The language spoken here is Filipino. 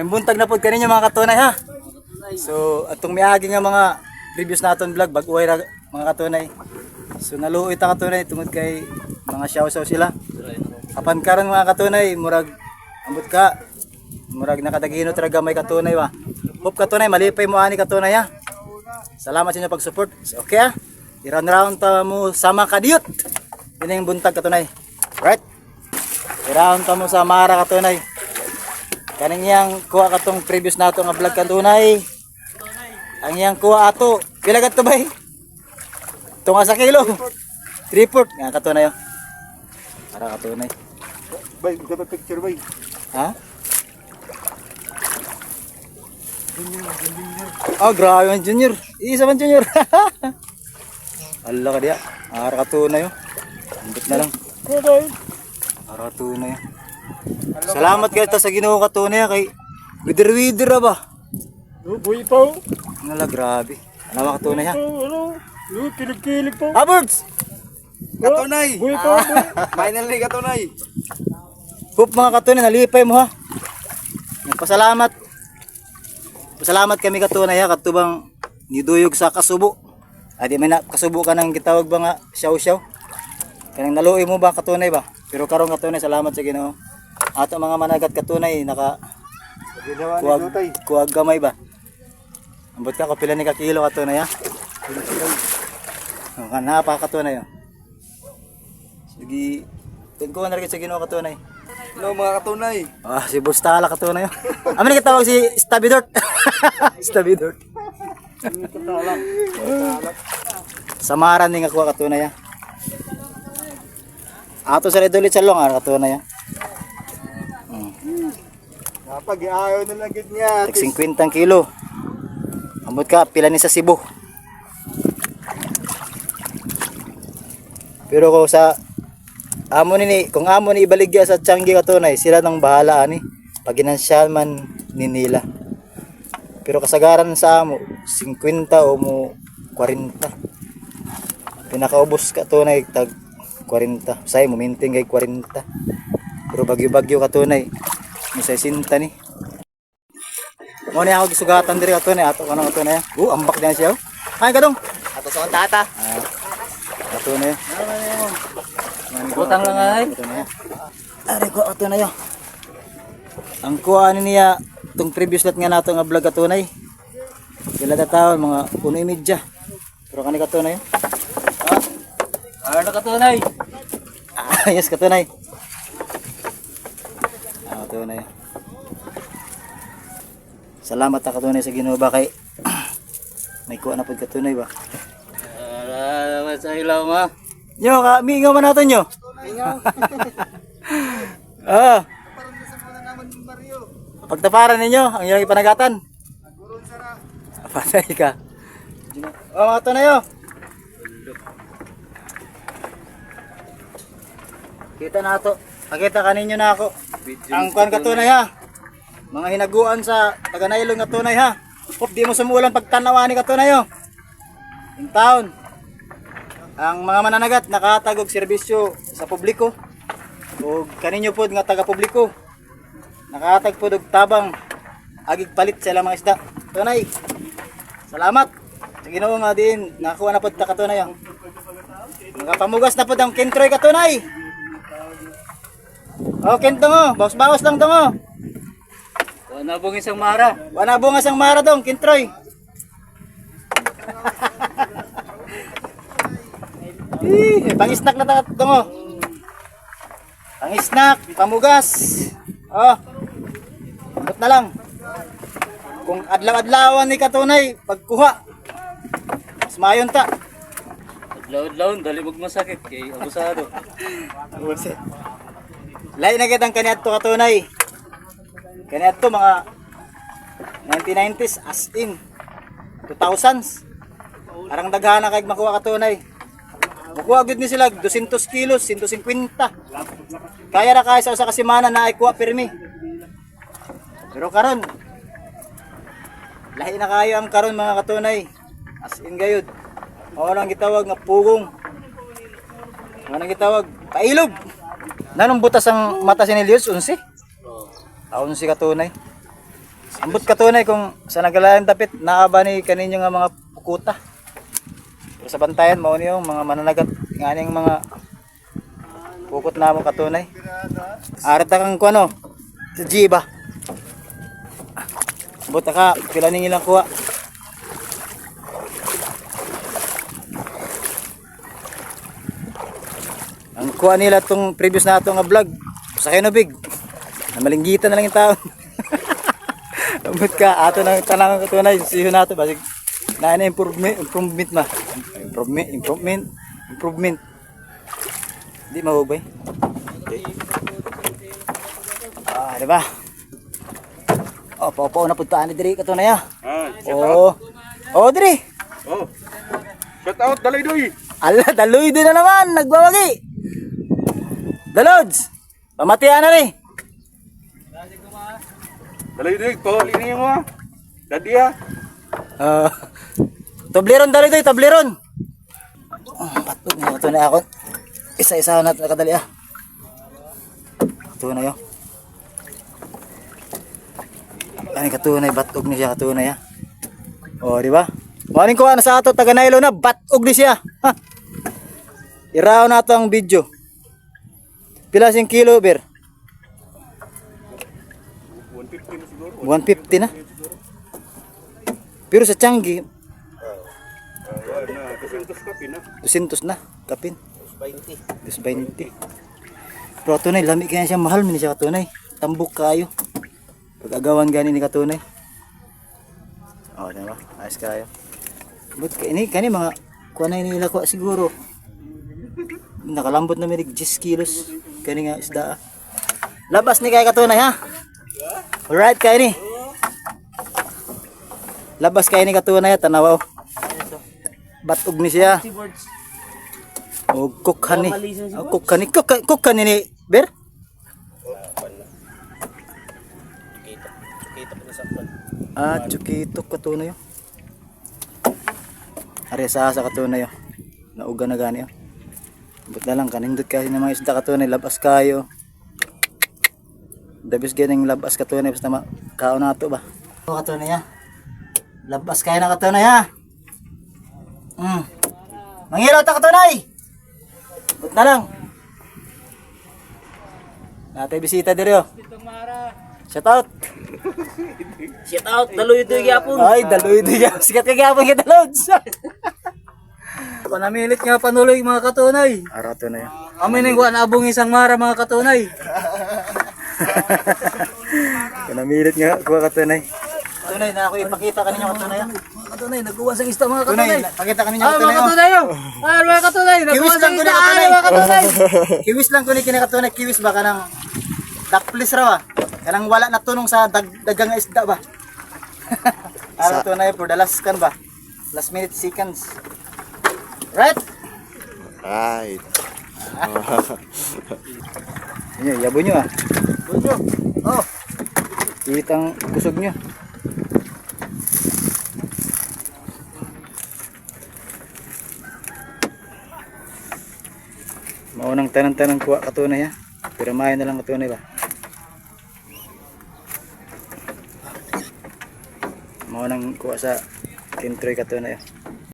May buntag na pod kaninyo mga katunay ha. So atong miagi nga mga previous naton vlog bag-uway ra mga katunay. So naluoy ta katunay tungod kay mga siyaw-saw sila. Apan karon mga katunay murag ambot ka. Murag nakadagino tra gamay katunay ba. Hope katunay malipay mo ani katunay ha. Salamat sa inyo pag-support. So, okay ha. I-round ta mo sama kadiyot. Yun yung buntag katunay. Right? I-round ta mo sa Mara katunay. Kaning yang kuha katong previous nato nga vlog katunay. Ang yang kuha ato, pila kadto bay? Tunga sa kilo. 3/4 nga katunay oh. Para katunay. Bay, dapat picture bay. Ha? Oh, grabe ang junior. Isa man junior. Allah ka diya. Ara katunay oh. Ambot na lang. Ara katunay oh. Salamat kayo sa Ginoo katunay kay wider-wider ba? Buhay pa oh. Nala grabe. Ano katunay ha? Ano? Kilig-kilig pa. Abords! Katunay. Buhay pa. Finally katunay. Hope mga katunay nalipay mo ha. Nagpasalamat. Pasalamat kami katunay ha katubang niduyog sa kasubo. Adi may na kasubo ka nang gitawag ba nga siyaw-siyaw. Kanang naluoy mo ba katunay ba? Pero karon katunay salamat sa Ginoo. Ato mga managat katunay naka kuwag gamay ba? Ambot ka kapila ni ka kilo katunay ha. Oh, kanapa katunay oh. Sige. Tungko na rin sa Ginoo katunay. Hello mga katunay. Ah, si Bustala katunay oh. Amin kitawag si Stabidort. Stabidort. Samaran ni nga kuha katunay ha. Ato sa redulit sa long katunay ha. Kapag ayaw na lang gid niya. Tig 50 kilo. Ambot ka pila ni sa Cebu. Pero ko sa amo ni kung amo ni ibaligya sa Tianggi katunay, sila nang bahala ani pag ginansyal man ni nila. Pero kasagaran sa amo 50 o mo 40. Pinakaubos katunay tag 40. Say mo minting kay 40. Pero bagyo-bagyo katunay. Misay sinta ni. Mo ni ako gisugatan diri katunay ato kanang katunay. Ambak din siya. Ay kadong. Ato sa tata. Katunay. Butang lang ay. Ari ko katunay. Ang kuha niya tong previous lot nga nato nga vlog katunay. Sila ta taon mga 1:30. Pero kani katunay. Ano katunay? Yes katunay. Katunay. Salamat ta katunay sa Ginoo ba kay may kuha na pud katunay ba. Salamat sa ilaw ma. Nyo ka mingaw man naton nyo. Mingaw. Ah. Pagtaparan ninyo ang ilang ipanagatan. Patay ka. Oh, mga katunay oh. Kita na to. Pakita kaninyo na ako. Ang kuan katunay ha. Mga hinaguan sa taga-nailon nga tunay ha. Hop di mo sumulan pagtanawa ni katunay oh. Yung taon. Ang mga mananagat nakatagog serbisyo sa publiko. O kaninyo pod nga taga-publiko. Nakatag pod og tabang agig palit sa ilang mga isda. Tunay. Salamat. Sa Ginoo nga din nakuha na pod ta katunay oh. Nakapamugas na pod ang kintroy katunay. Okay tungo, bawas-bawas lang tungo. Wala bong isang mara. Wala bungas ang mara dong, kintroy. Pang-snack na tungo. Pang-snack, pamugas. Oh. Abot na lang. Kung adlaw-adlawan ni katunay, pagkuha. Mas mayon ta. Adlaw-adlaw dali mag masakit kay abusado. Lain na kitang kaniadto katunay. Kaniadto mga 1990s as in 2000s. Arang daghana kay makuha katunay. Makuha gud ni sila 200 kilos, 150. Kaya ra kay sa usa ka semana na ay kuha pirmi. Pero karon lahi na kayo ang karon mga katunay. As in gayud. Mao nang gitawag nga pugong. Mao nang gitawag pailog. Nanong butas ang mata si Nelius? 11? 11 katunay. Ambot katunay kung sa nagalayang dapit naaba ni kaninyo nga mga pukuta. Pero sa bantayan mao niyo mga mananagat nganing mga pukot na mo katunay. Arta kang kuano sa jiba. Ambot ka pila ning ilang kuha. Ang kuha nila tong previous na ato nga vlog sa kinubig. Na malinggitan na lang yung tao. Ambot ka ato nang tanang katunay siyo nato basig na improvement ma. Improvement. Di mabubay. Okay. Di ba? Oh, pao na puntaan ni diri katunay ah. Oh. Oh, diri. Oh. Shout out Daloy Doy. Ala, daloy din na naman, nagbawagi. Dalods. Pamatian na rin. Daloy Doy, pawali niyo mo. Dadi ha. Tableron dali doy, tableron. Patog na ito na ako. Isa-isa na nakadali ah. Ito na yun. Ano katunay, batog ni siya katunay ah. O, di ba? Maring ko na sa ato taga Nailo na batog ni siya. Ha. Iraw na ito ang video. Pila sing kilo ber? 150 na siguro. 150 na. Pero sa Changi, Na, 200 kape na. 200 na, kapin. 220. Pero tunay, lami kaya siya mahal, mini siya katunay. Tambok kayo. Pag-agawan gani ni katunay. O, diba? Ayos kayo. But ini kani mga kuha na nila ko siguro. Nakalambot na may 10 kilos. Kani nga isda. Labas ni kay katunay ha. Alright kay ni. Labas kay ni katunay tanaw. Batog ni siya. O kukhan ni. O kukhan ni ber. Chukito katunay. Are sa katunay. Nauga na gani. But na lang kanindot kasi ng mga isda katunay labas kayo. Dabis ganing labas katunay basta kaon na to ba. Katunay ha. Labas kayo na katunay ha. Manghiraw ta katunay. But na lang. Natay bisita diri oh. Shout out. Shout out, Daloy Doy gyapon. Ay, daloy ito yan. Sikat ka gyapon kita loads. Panamilit nga panuloy mga katunay. Araw to na yan. Amin ning kuan abong isang mara mga katunay. Kanamilit nga kuha katunay. Tunay na ako ipakita kaninyo katunay. Mga katunay, nagkuha sang isda mga Tunay, katunay. pakita kaninyo Ah, mga katunay. katunay oh. Ah, mga katunay, nagkuha Kiwis lang sang ko isda. na Ah, katunay. mga katunay. Kiwis lang ko ni kinakatunay. Kiwis ba ka ng dakplis raw ah. Kanang wala na tunong sa dagang isda ba. Araw to na yun for the last kan ba. Last minute seconds. Right? Right. Yan, yabo nyo ah. Bunyo. Oh, Kitang kusog nyo. Maunang tanang-tanang kuha katunay ha. Pero mahin na lang katunay ba. Maunang kuha sa kintroy katunay ha.